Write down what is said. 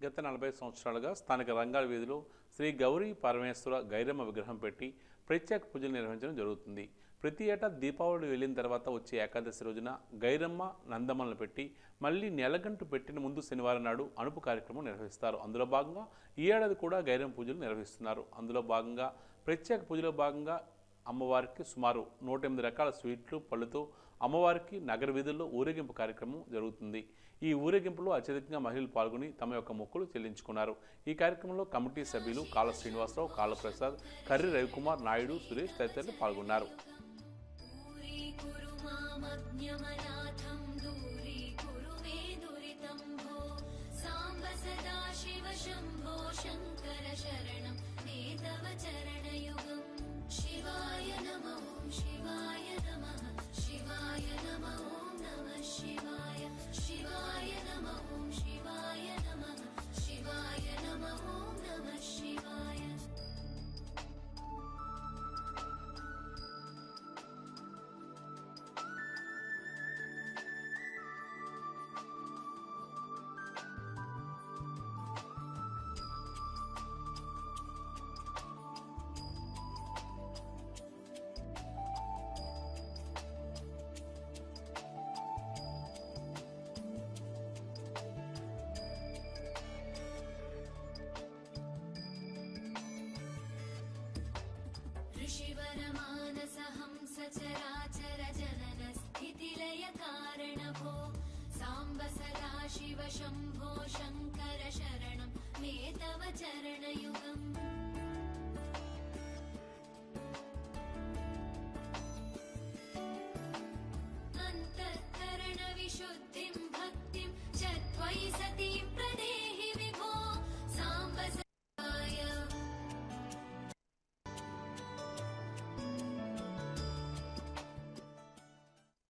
గత 40 సంవత్సరాలుగా స్థానిక రంగాల వీధిలో శ్రీ గౌరీ పరమేశ్వర గైరమ్మ విగ్రహం పెట్టి ప్రత్యేక పూజలు నిర్వహించడం జరుగుతుంది. ప్రతి ఏటా దీపావళి వెళ్ళిన తర్వాత వచ్చే ఏకాదశి రోజున గైరమ్మ నందమ్మలను పెట్టి మళ్ళీ నెలగంటు పెట్టిన ముందు శనివారం నాడు అనుపు కార్యక్రమం నిర్వహిస్తారు. అందులో భాగంగా ఈ ఏడాది కూడా గైరమ్మ పూజలు నిర్వహిస్తున్నారు. అందులో భాగంగా ప్రత్యేక పూజలో భాగంగా అమ్మవారికి సుమారు 108 రకాల స్వీట్లు పళ్ళుతో అమ్మవారికి నగర వీధుల్లో ఊరేగింపు కార్యక్రమం జరుగుతుంది. ఈ ఊరేగింపులో అత్యధికంగా మహిళలు పాల్గొని తమ యొక్క మొక్కులు చెల్లించుకున్నారు. ఈ కార్యక్రమంలో కమిటీ సభ్యులు కాళ్ళ శ్రీనివాసరావు, కాళ్ళ ప్రసాద్, కర్రి రవికుమార్, నాయుడు, సురేష్ తదితరులు పాల్గొన్నారు.